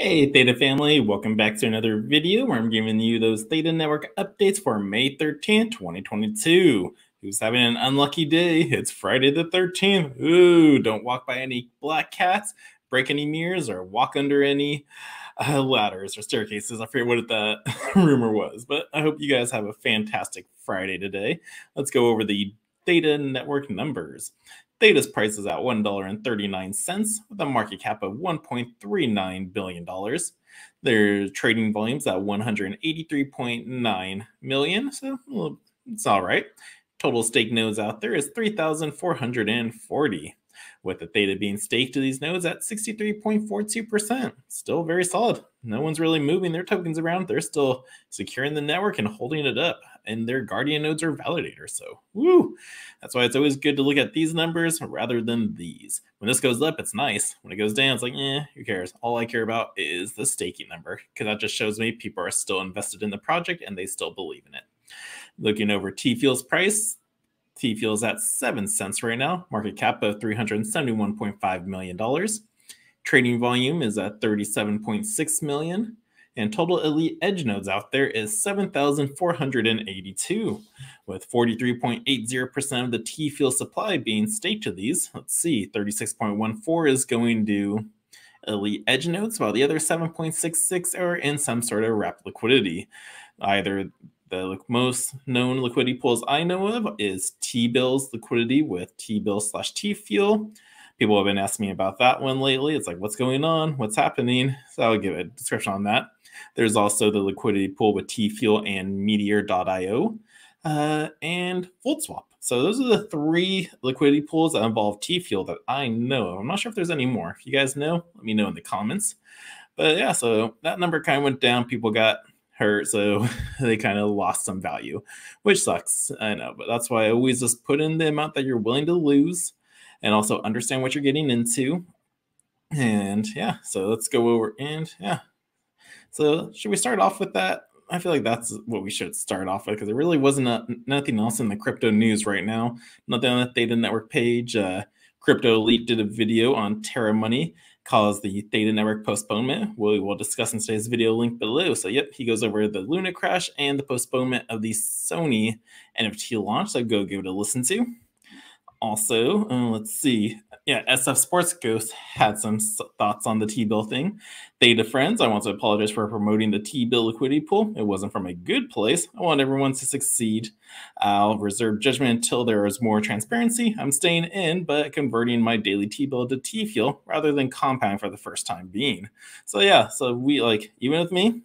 Hey Theta family, welcome back to another video where I'm giving you those Theta Network updates for May 13th, 2022. Who's having an unlucky day? It's Friday the 13th. Ooh, don't walk by any black cats, break any mirrors, or walk under any ladders or staircases. I forget what the rumor was, but I hope you guys have a fantastic Friday today. Let's go over the Theta Network numbers. Theta's price is at $1.39 with a market cap of $1.39 billion. Their trading volume's at 183.9 million, so well, it's all right. Total stake nodes out there is 3,440, with the Theta being staked to these nodes at 63.42%. Still very solid. No one's really moving their tokens around. They're still securing the network and holding it up, and their guardian nodes are validators. So, woo! That's why it's always good to look at these numbers rather than these. When this goes up, it's nice. When it goes down, it's like, who cares? All I care about is the staking number, because that just shows me people are still invested in the project and they still believe in it. Looking over TFuel's price, TFuel's at 7 cents right now, market cap of $371.5 million. Trading volume is at 37.6 million, and total elite edge nodes out there is 7,482, with 43.80% of the TFuel supply being staked to these. Let's see, 36.14 is going to elite edge nodes, while the other 7.66 are in some sort of wrapped liquidity. Either the most known liquidity pools I know of is T-bills liquidity with T-bill/TFuel. People have been asking me about that one lately. It's like, what's going on? What's happening? So I'll give a description on that. There's also the liquidity pool with TFuel and Meteor.io and FoldSwap. So those are the three liquidity pools that involve TFuel that I know of. I'm not sure if there's any more. If you guys know, let me know in the comments. But yeah, so that number kind of went down. People got hurt, so they kind of lost some value, which sucks. I know, but that's why I always just put in the amount that you're willing to lose and also understand what you're getting into. And yeah, so let's go over and yeah. So should we start off with that? I feel like that's what we should start off with, because there really wasn't nothing else in the crypto news right now. Nothing on the Theta Network page. Crypto Elite did a video on Terra Money, caused the Theta Network postponement. We will discuss in today's video link below. So yep, he goes over the Luna crash and the postponement of the Sony NFT launch. So go give it a listen to. Also, let's see. Yeah, SF Sports Ghost had some thoughts on the T-bill thing. Theta friends, I want to apologize for promoting the T-bill liquidity pool. It wasn't from a good place. I want everyone to succeed. I'll reserve judgment until there is more transparency. I'm staying in, but converting my daily T-bill to T-fuel rather than compound for the first time being. So yeah, so we even with me,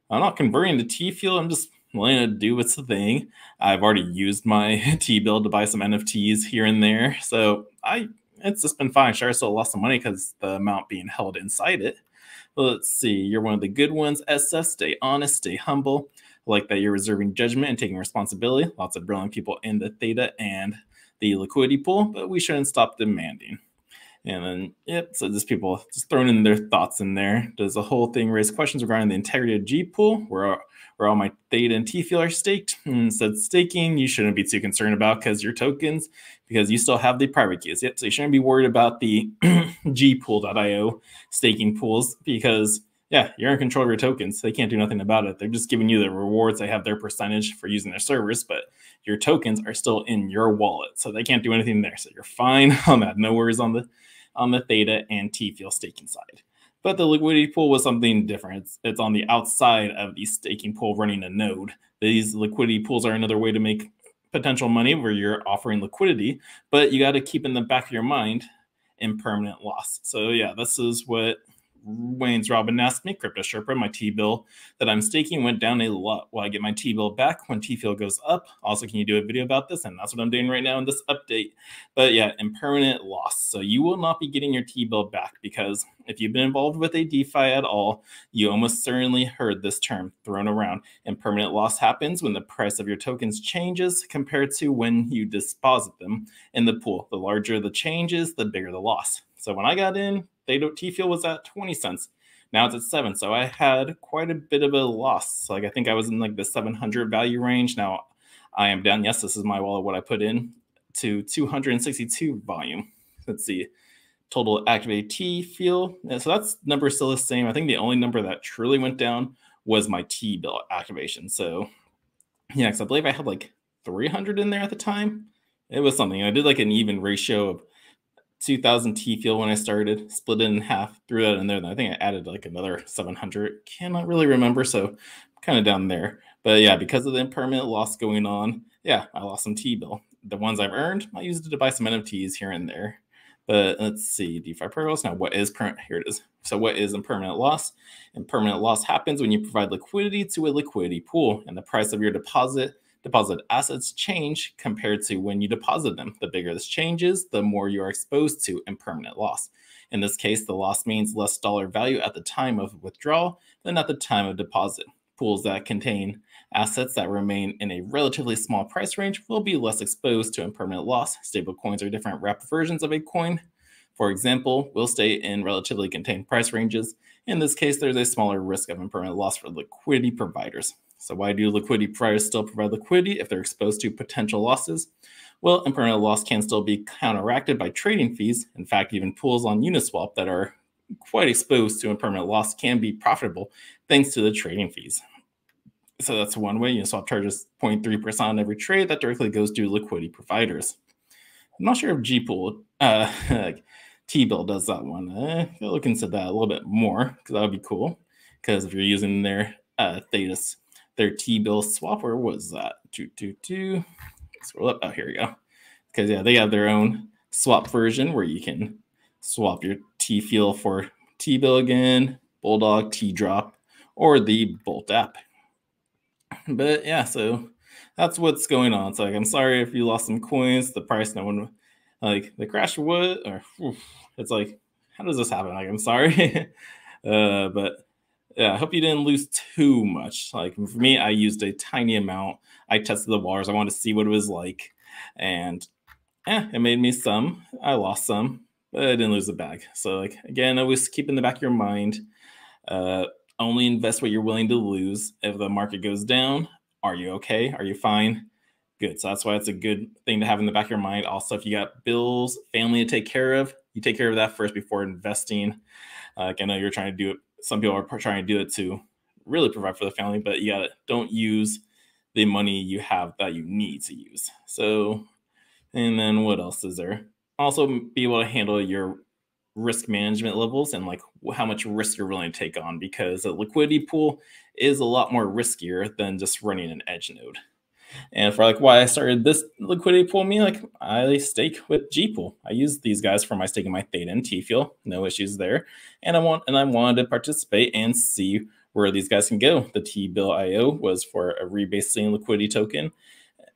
I'm not converting to T-fuel. I'm just letting it do its thing. I've already used my T-bill to buy some NFTs here and there. So it's just been fine. Sure, I still lost some money because the amount being held inside it. But let's see. You're one of the good ones. SF, stay honest, stay humble. I like that you're reserving judgment and taking responsibility. Lots of brilliant people in the Theta and the liquidity pool, but we shouldn't stop demanding. And then, yep, so just people just throwing in their thoughts in there. Does the whole thing raise questions regarding the integrity of G pool, where all my Theta and TFuel are staked? Instead, staking, you shouldn't be too concerned about because your tokens, because you still have the private keys. Yep, so you shouldn't be worried about the gpool.io staking pools, because yeah, you're in control of your tokens. They can't do nothing about it. They're just giving you the rewards. They have their percentage for using their servers, but your tokens are still in your wallet, so they can't do anything there. So you're fine on that. No worries on the Theta and TFuel staking side. But the liquidity pool was something different. It's on the outside of the staking pool running a node. These liquidity pools are another way to make potential money where you're offering liquidity, but you got to keep in the back of your mind impermanent loss. So yeah, this is what Wayne's Robin asked me. Crypto Sherpa, my T-bill that I'm staking went down a lot. Will I get my T-bill back when TFuel goes up? Also, can you do a video about this? And that's what I'm doing right now in this update. But yeah, impermanent loss. So you will not be getting your T-bill back, because if you've been involved with a DeFi at all, you almost certainly heard this term thrown around. Impermanent loss happens when the price of your tokens changes compared to when you deposit them in the pool. The larger the changes, the bigger the loss. So when I got in, TFuel was at 20 cents. Now it's at 7. So I had quite a bit of a loss. I think I was in the 700 value range. Now I am down. Yes, this is my wallet, what I put in, to 262 volume. Let's see. total activated TFuel. And so that's number still the same. I think the only number that truly went down was my T-bill activation. So yeah, because I believe I had like 300 in there at the time. It was something. I did like an even ratio of 2,000 TFuel when I started, split it in half, threw that in there. Then I think I added like another 700. Cannot really remember, so kind of down there. But yeah, because of the impermanent loss going on, yeah, I lost some T-bill. The ones I've earned, I used it to buy some NFTs here and there. But let's see, DeFi protocols. Now, what is permanent? Here it is. So what is impermanent loss? Impermanent loss happens when you provide liquidity to a liquidity pool, and the price of your deposit assets change compared to when you deposit them. The bigger this changes, the more you are exposed to impermanent loss. In this case, the loss means less dollar value at the time of withdrawal than at the time of deposit. Pools that contain assets that remain in a relatively small price range will be less exposed to impermanent loss. Stable coins are different wrapped versions of a coin. For example, will stay in relatively contained price ranges. In this case, there's a smaller risk of impermanent loss for liquidity providers. So why do liquidity providers still provide liquidity if they're exposed to potential losses? Well, impermanent loss can still be counteracted by trading fees. In fact, even pools on Uniswap that are quite exposed to impermanent loss can be profitable thanks to the trading fees. So that's one way. Uniswap charges 0.3% on every trade that directly goes to liquidity providers. I'm not sure if Gpool, T-bill does that one. I'll look into that a little bit more because that would be cool. Because if you're using their their T-bill swap, where was that? Scroll up. Oh, here we go. Because yeah, they have their own swap version where you can swap your TFuel for T-bill again, Bulldog, Tdrop, or the Bolt app. But yeah, so that's what's going on. So like, I'm sorry if you lost some coins. The price, no one like the crash would, or it's like, how does this happen? Like, I'm sorry, but yeah, I hope you didn't lose too much. Like for me, I used a tiny amount. I tested the waters. I wanted to see what it was like, and yeah, it made me some. I lost some, but I didn't lose the bag. So like again, always keep in the back of your mind. Only invest what you're willing to lose. If the market goes down, are you okay? Are you fine? Good. So that's why it's a good thing to have in the back of your mind. Also, if you got bills, family to take care of, you take care of that first before investing. I know you're trying to do it. Some people are trying to do it to really provide for the family, but you gotta don't use the money you have that you need to use. So, and then what else is there? Also, be able to handle your risk management levels and like how much risk you're willing to take on, because a liquidity pool is a lot more riskier than just running an edge node. And for like why I started this liquidity pool, I stake with Gpool. I use these guys for my staking my Theta and TFuel, no issues there. And I wanted to participate and see where these guys can go. The T-bill IO was for a rebasing liquidity token.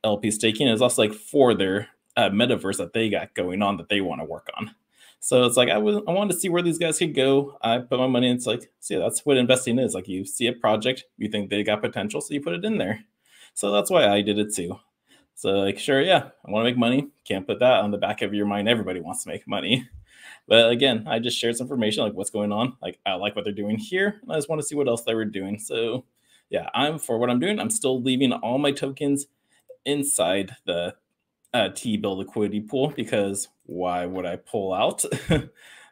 LP staking is also like for their metaverse that they got going on that they want to work on. So it's like I wanted to see where these guys could go. I put my money in. It's like, see, that's what investing is. Like you see a project, you think they got potential, so you put it in there. So that's why I did it too. So like, sure, yeah, I want to make money. Can't put that on the back of your mind. Everybody wants to make money. But again, I just shared some information, like what's going on. Like I like what they're doing here. I just want to see what else they were doing. So yeah, for what I'm doing, I'm still leaving all my tokens inside the T-bill liquidity pool, because why would I pull out?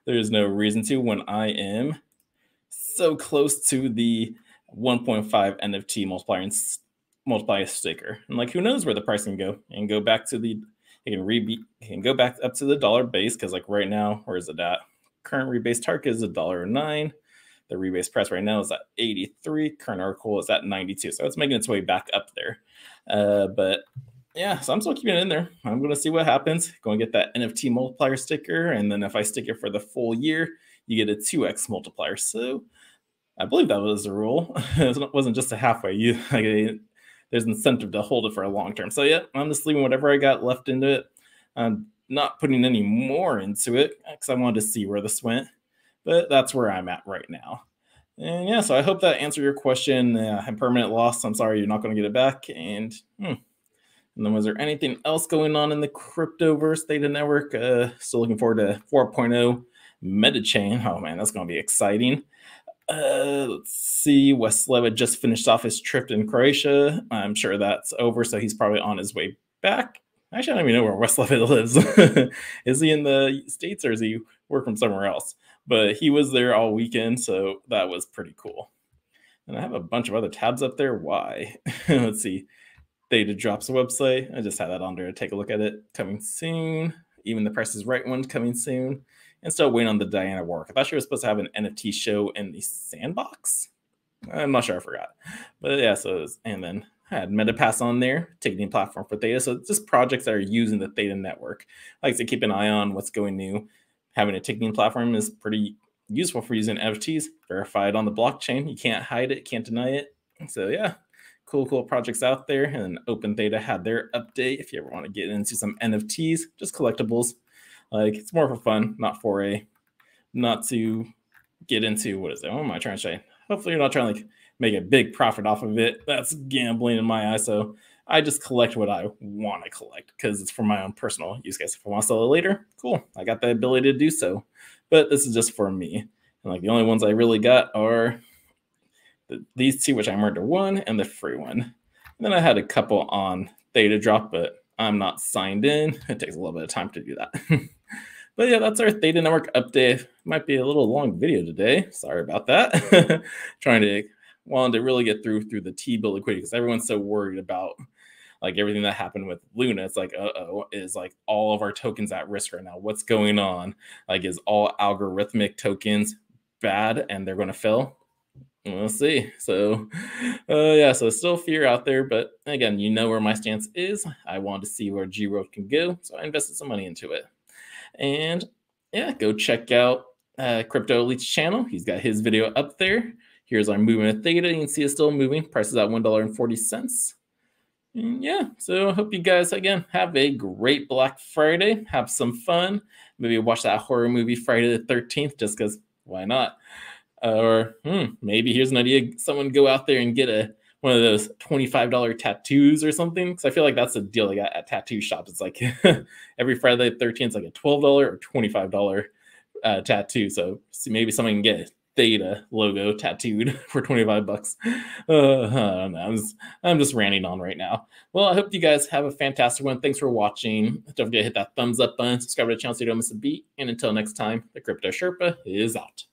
There's no reason to when I am so close to the 1.5 NFT multiplier sticker. And like, who knows where the price can go and go back to the, it can go back up to the dollar base. Cause like right now, where is it at? Current rebase target is $1.09. The rebase price right now is at 83. Current article is at 92. So it's making its way back up there. But yeah, so I'm still keeping it in there. I'm going to see what happens. Going to get that NFT multiplier sticker. And then if I stick it for the full year, you get a 2x multiplier. So I believe that was the rule. It wasn't just a halfway. There's incentive to hold it for a long term. So yeah, I'm just leaving whatever I got left into it. I'm not putting any more into it because I wanted to see where this went. But that's where I'm at right now. And yeah, so I hope that answered your question. Impermanent loss, I'm sorry, you're not going to get it back. And then was there anything else going on in the cryptoverse Theta Network? Still looking forward to 4.0 MetaChain. Oh man, that's going to be exciting. Let's see. Westleva just finished off his trip in Croatia. I'm sure that's over, so he's probably on his way back. Actually, I don't even know where West Levitt lives. Is he in the States or is he work from somewhere else? But he was there all weekend, so that was pretty cool. And I have a bunch of other tabs up there. Why? Let's see. Tdrop's website. I just had that on there to take a look at it. Coming soon. Even the Price is Right one coming soon. And still waiting on the Diana work. I thought she was supposed to have an NFT show in the Sandbox. I'm not sure, I forgot. But yeah, and then I had MetaPass on there, ticketing platform for Theta. So it's just projects that are using the Theta network. Like I said, keep an eye on what's going new. Having a ticketing platform is pretty useful for using NFTs, verified on the blockchain. You can't hide it, can't deny it. So yeah, cool projects out there. And Open Theta had their update. If you ever want to get into some NFTs, just collectibles. Like, it's more for fun, not to get into, what am I trying to say? Hopefully you're not trying to make a big profit off of it. That's gambling in my eyes. So I just collect what I want to collect because it's for my own personal use case. If I want to sell it later, cool. I got the ability to do so. But this is just for me. And the only ones I really got are these two, which I murdered one, and the free one. And then I had a couple on Tdrop, but I'm not signed in. It takes a little bit of time to do that. But yeah, that's our Theta Network update. Might be a little long video today. Sorry about that. Wanted to really get through the T-bill liquidity because everyone's so worried about everything that happened with Luna. It's is all of our tokens at risk right now? What's going on? Is all algorithmic tokens bad and they're going to fail? We'll see. So yeah, so still fear out there, but again, you know where my stance is. I want to see where G-Road can go, so I invested some money into it. And yeah, go check out Crypto Elite's channel. He's got his video up there. Here's our movement of Theta. You can see it's still moving. Price is at $1.40. And yeah, so I hope you guys, again, have a great Black Friday. Have some fun. Maybe watch that horror movie Friday the 13th, just because why not? Or maybe here's an idea. Someone go out there and get one of those $25 tattoos or something. Because I feel like that's a deal they got at tattoo shops. It's every Friday the 13th, it's a $12 or $25 tattoo. So maybe someone can get a Theta logo tattooed for $25. I don't know. I'm just ranting on right now. Well, I hope you guys have a fantastic one. Thanks for watching. Don't forget to hit that thumbs up button, subscribe to the channel so you don't miss a beat. And until next time, the Crypto Sherpa is out.